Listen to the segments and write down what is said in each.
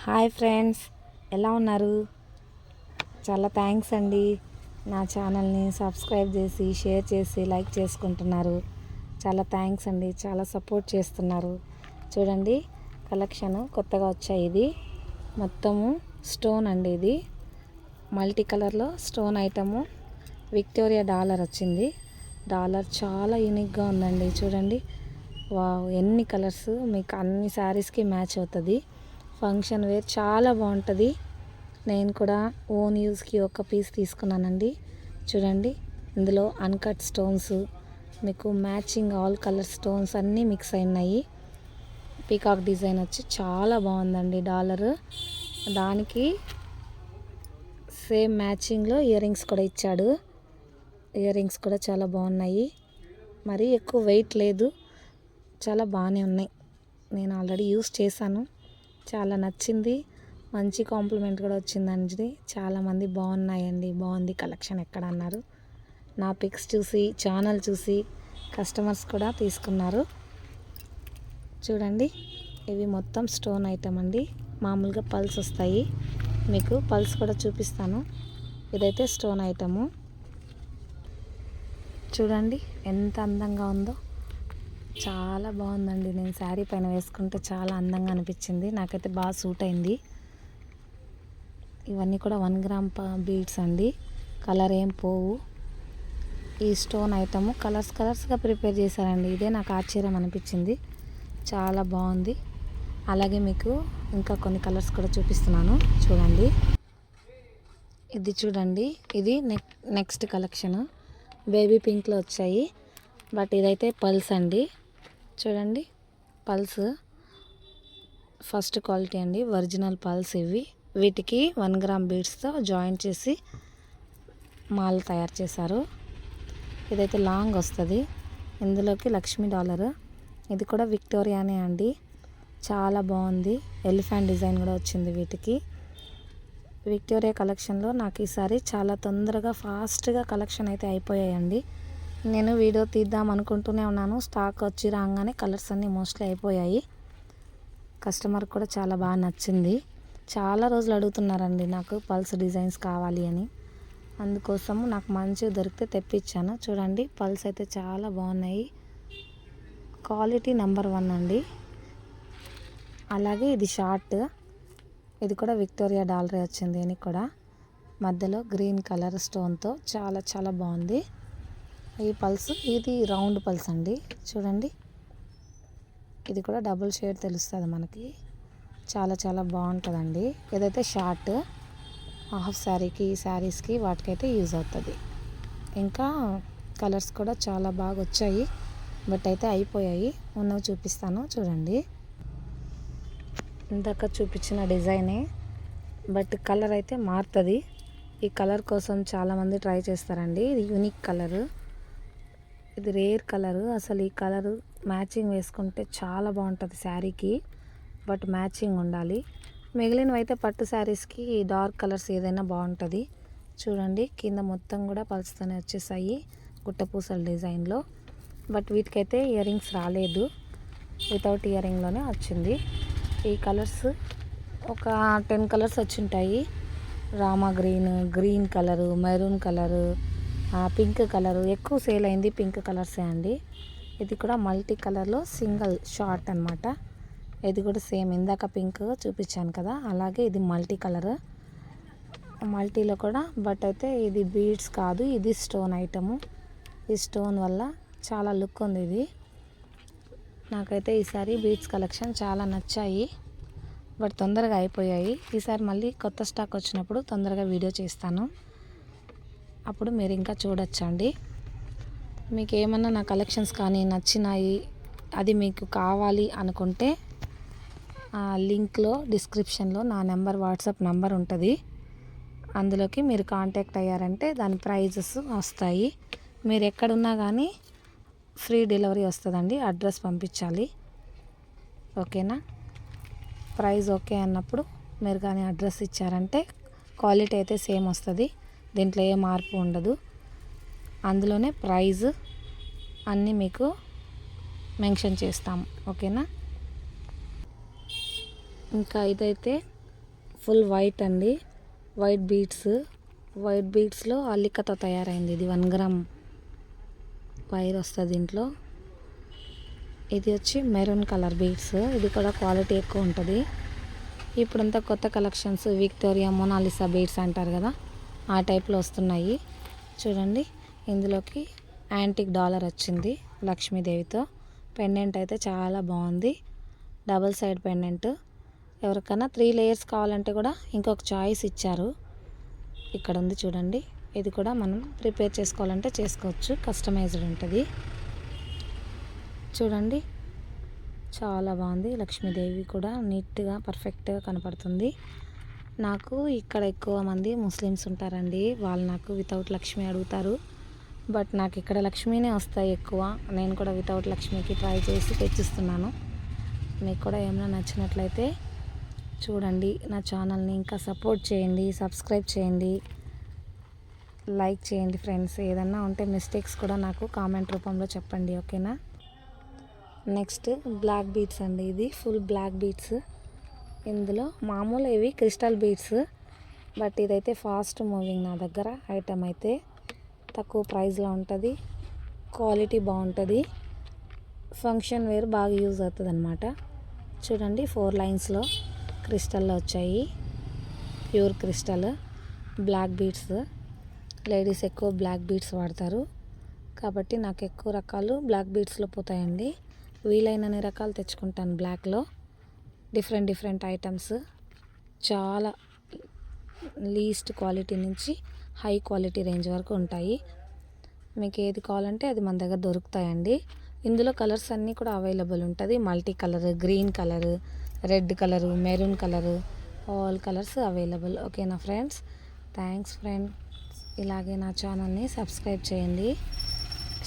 Hi friends, ఎలా ఉన్నారు? చాలా థ్యాంక్స్ అండి. నా ఛానల్ని సబ్స్క్రైబ్ చేసి షేర్ చేసి లైక్ చేసుకుంటున్నారు. చాలా థ్యాంక్స్ అండి. చాలా సపోర్ట్ చేస్తున్నారు. చూడండి, కలెక్షన్ కొత్తగా వచ్చాయి. ఇది మొత్తము స్టోన్ అండి. ఇది మల్టీ కలర్లో స్టోన్ ఐటము. విక్టోరియా డాలర్ వచ్చింది. డాలర్ చాలా యూనిక్గా ఉందండి. చూడండి, వావ్, ఎన్ని కలర్స్, మీకు అన్ని శారీస్కి మ్యాచ్ అవుతుంది. ఫంక్షన్ వేర్ చాలా బాగుంటుంది. నేను కూడా ఓన్ యూస్కి ఒక పీస్ తీసుకున్నానండి. చూడండి, ఇందులో అన్కట్ స్టోన్స్, మీకు మ్యాచింగ్ ఆల్ కలర్ స్టోన్స్ అన్నీ మిక్స్ అయినాయి. పీకాక్ డిజైన్ వచ్చి చాలా బాగుందండి. డాలర్ దానికి సేమ్ మ్యాచింగ్లో ఇయర్ రింగ్స్ కూడా ఇచ్చాడు. ఇయర్ రింగ్స్ కూడా చాలా బాగున్నాయి. మరీ ఎక్కువ వెయిట్ లేదు, చాలా బాగానే ఉన్నాయి. నేను ఆల్రెడీ యూస్ చేశాను, చాలా నచ్చింది. మంచి కాంప్లిమెంట్ కూడా వచ్చిందండి. చాలామంది బాగున్నాయండి, బాగుంది కలెక్షన్ ఎక్కడ అన్నారు. నా పిక్స్ చూసి ఛానల్ చూసి కస్టమర్స్ కూడా తీసుకున్నారు. చూడండి, ఇవి మొత్తం స్టోన్ ఐటమ్ అండి. మామూలుగా పల్స్ వస్తాయి, మీకు పల్స్ కూడా చూపిస్తాను. ఇదైతే స్టోన్ ఐటము. చూడండి ఎంత అందంగా ఉందో, చాలా బాగుందండి. నేను శారీ పైన వేసుకుంటే చాలా అందంగా అనిపించింది. నాకైతే బాగా సూట్ అయింది. ఇవన్నీ కూడా 1 గ్రామ్ బీడ్స్ అండి. కలర్ ఏం పోవు. ఈ స్టోన్ ఐటము కలర్స్గా ప్రిపేర్ చేశారండి. ఇదే నాకు ఆశ్చర్యం అనిపించింది. చాలా బాగుంది. అలాగే మీకు ఇంకా కొన్ని కలర్స్ కూడా చూపిస్తున్నాను. చూడండి, ఇది చూడండి, ఇది నెక్స్ట్ కలెక్షన్. బేబీ పింక్లో వచ్చాయి. బట్ ఇదైతే పల్స్ అండి. చూడండి, పల్స్ ఫస్ట్ క్వాలిటీ అండి. ఒరిజినల్ పల్స్ ఇవి. వీటికి 1 గ్రామ్ బీడ్స్తో జాయింట్ చేసి మాల తయారు చేశారు. ఇదైతే లాంగ్ వస్తుంది. ఇందులోకి లక్ష్మీ డాలర్. ఇది కూడా విక్టోరియానే అండి. చాలా బాగుంది. ఎలిఫెంట్ డిజైన్ కూడా వచ్చింది వీటికి. విక్టోరియా కలెక్షన్లో నాకు ఈసారి చాలా తొందరగా ఫాస్ట్గా కలెక్షన్ అయితే అయిపోయాయండి. నేను వీడియో తీద్దాం అనుకుంటూనే ఉన్నాను. స్టాక్ వచ్చి రాగానే కలర్స్ అన్నీ మోస్ట్లీ అయిపోయాయి. కస్టమర్ కూడా చాలా బాగా నచ్చింది. చాలా రోజులు అడుగుతున్నారండి నాకు పల్స్ డిజైన్స్ కావాలి అని. అందుకోసము నాకు మంచిగా దొరికితే తెప్పించాను. చూడండి, పల్స్ అయితే చాలా బాగున్నాయి. క్వాలిటీ నెంబర్ 1 అండి. అలాగే ఇది షార్ట్. ఇది కూడా విక్టోరియా డాలరే వచ్చింది. దీనికి కూడా మధ్యలో గ్రీన్ కలర్ స్టోన్తో చాలా చాలా బాగుంది. ఈ పల్స్, ఇది రౌండ్ పల్స్ అండి. చూడండి, ఇది కూడా డబుల్ షేడ్ తెలుస్తుంది మనకి. చాలా చాలా బాగుంటుందండి. ఇదైతే షార్ట్, హాఫ్ శారీకి, శారీస్కి వాటికైతే యూజ్ అవుతుంది. ఇంకా కలర్స్ కూడా చాలా బాగా వచ్చాయి. బట్ అయితే అయిపోయాయి. ఉన్నవి చూపిస్తాను. చూడండి, ఇందాక చూపించిన డిజైనే, బట్ కలర్ అయితే మారుతుంది. ఈ కలర్ కోసం చాలామంది ట్రై చేస్తారండి. ఇది యూనిక్ కలరు, ఇది రేర్ కలరు. అసలు ఈ కలరు మ్యాచింగ్ వేసుకుంటే చాలా బాగుంటుంది శారీకి. బట్ మ్యాచింగ్ ఉండాలి. మిగిలినవి అయితే పట్టు శారీస్కి డార్క్ కలర్స్ ఏదైనా బాగుంటుంది. చూడండి, కింద మొత్తం కూడా పల్స్తోనే వచ్చేసాయి గుట్టపూసల డిజైన్లో. బట్ వీటికైతే ఇయర్ రింగ్స్ రాలేదు, వితౌట్ ఇయర్ రింగ్లోనే వచ్చింది. ఈ కలర్స్ ఒక 10 కలర్స్ వచ్చింటాయి. Rama green colour, maroon colour, pink colour. ఎక్కువ సేల్ అయింది పింక్ కలర్సే అండి. ఇది కూడా మల్టీ కలర్లో సింగిల్ షార్ట్ అనమాట. ఇది కూడా సేమ్ ఇందాక పింక్ చూపించాను కదా, అలాగే ఇది మల్టీ కలర్. మల్టీలో కూడా బట్ అయితే ఇది బీడ్స్ కాదు, ఇది స్టోన్ ఐటము. ఈ స్టోన్ వల్ల చాలా లుక్ ఉంది. ఇది నాకైతే ఈసారి బీడ్స్ కలెక్షన్ చాలా నచ్చాయి. బట్ తొందరగా అయిపోయాయి. ఈసారి మళ్ళీ కొత్త స్టాక్ వచ్చినప్పుడు తొందరగా వీడియో చేస్తాను. అప్పుడు మీరు ఇంకా చూడొచ్చండి. మీకు ఏమన్నా నా కలెక్షన్స్ కానీ నచ్చినాయి, అది మీకు కావాలి అనుకుంటే ఆ లింక్లో డిస్క్రిప్షన్లో నా నెంబర్, వాట్సాప్ నెంబర్ ఉంటుంది. అందులోకి మీరు కాంటాక్ట్ అయ్యారంటే దాని ప్రైజెస్ వస్తాయి. మీరు ఎక్కడున్నా కానీ ఫ్రీ డెలివరీ వస్తుందండి. అడ్రస్ పంపించాలి, ఓకేనా? ప్రైస్ ఓకే అన్నప్పుడు మీరు కానీ అడ్రస్ ఇచ్చారంటే క్వాలిటీ అయితే సేమ్ వస్తుంది. దీంట్లో ఏ మార్పు ఉండదు. అందులోనే ప్రైజ్ అన్నీ మీకు మెన్షన్ చేస్తాము, ఓకేనా? ఇంకా ఇదైతే ఫుల్ వైట్ అండి, వైట్ బీడ్స్లో అల్లికతో తయారైంది. ఇది 1 గ్రామ్ వైర్ వస్తుంది దీంట్లో. ఇది వచ్చి మెరూన్ కలర్ బీడ్స్, ఇది కూడా క్వాలిటీ ఎక్కువ ఉంటుంది. ఇప్పుడంతా కొత్త కలెక్షన్స్ విక్టోరియా మొనాలిసా బీడ్స్ అంటారు కదా, ఆ టైప్లో వస్తున్నాయి. చూడండి, ఇందులోకి యాంటిక్ డాలర్ వచ్చింది లక్ష్మీదేవితో. పెండెంట్ అయితే చాలా బాగుంది, డబుల్ సైడ్ పెండెంట్. ఎవరికైనా 3 లేయర్స్ కావాలంటే కూడా ఇంకొక చాయిస్ ఇచ్చారు. ఇక్కడ ఉంది చూడండి, ఇది కూడా మనం ప్రిపేర్ చేసుకోవాలంటే చేసుకోవచ్చు, కస్టమైజ్డ్ ఉంటుంది. చూడండి, చాలా బాగుంది. లక్ష్మీదేవి కూడా నీట్గా పర్ఫెక్ట్గా కనపడుతుంది. నాకు ఇక్కడ ఎక్కువ మంది ముస్లిమ్స్ ఉంటారండి, వాళ్ళు నాకు వితౌట్ లక్ష్మి అడుగుతారు. బట్ నాకు ఇక్కడ లక్ష్మీనే వస్తాయి ఎక్కువ. నేను కూడా వితౌట్ లక్ష్మికి ట్రై చేసి తెచ్చిస్తున్నాను. మీకు కూడా ఏమైనా నచ్చినట్లయితే చూడండి, నా ఛానల్ని ఇంకా సపోర్ట్ చేయండి, సబ్స్క్రైబ్ చేయండి, లైక్ చేయండి ఫ్రెండ్స్. ఏదన్నా ఉంటే మిస్టేక్స్ కూడా నాకు కామెంట్ రూపంలో చెప్పండి, ఓకేనా. నెక్స్ట్ బ్లాక్ బీడ్స్ అండి, ఇది ఫుల్ బ్లాక్ బీడ్స్. ఇందులో మామూలు ఇవి క్రిస్టల్ బీడ్స్, బట్ ఇదైతే ఫాస్ట్ మూవింగ్ నా దగ్గర ఐటమ్ అయితే. తక్కువ ప్రైస్లో ఉంటుంది, క్వాలిటీ బాగుంటుంది, ఫంక్షన్ వేర్ బాగా యూజ్ అవుతుంది అనమాట. చూడండి, 4 లైన్స్లో క్రిస్టల్లో వచ్చాయి, pure crystal black beads. Ladies ఎక్కువ బ్లాక్ బీడ్స్ వాడతారు కాబట్టి నాకు ఎక్కువ రకాలు బ్లాక్ బీడ్స్లో పోతాయండి. వీలైనన్ని రకాలు తెచ్చుకుంటాను బ్లాక్లో. డిఫరెంట్ ఐటమ్స్, చాలా లీస్ట్ క్వాలిటీ నుంచి హై క్వాలిటీ రేంజ్ వరకు ఉంటాయి. మీకు ఏది కావాలంటే అది మన దగ్గర దొరుకుతాయండి. ఇందులో కలర్స్ అన్నీ కూడా అవైలబుల్ ఉంటుంది. Multi colour, green colour, red colour, maroon colour, all colours available. ఓకేనా ఫ్రెండ్స్, థ్యాంక్స్ ఫ్రెండ్స్. ఇలాగే నా ఛానల్ని సబ్స్క్రైబ్ చేయండి,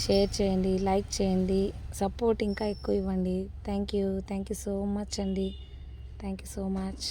షేర్ చేయండి, లైక్ చేయండి, సపోర్ట్ ఇంకా ఎక్కువ ఇవ్వండి. థ్యాంక్ యూ సో మచ్ అండి, థ్యాంక్ యూ సో మచ్.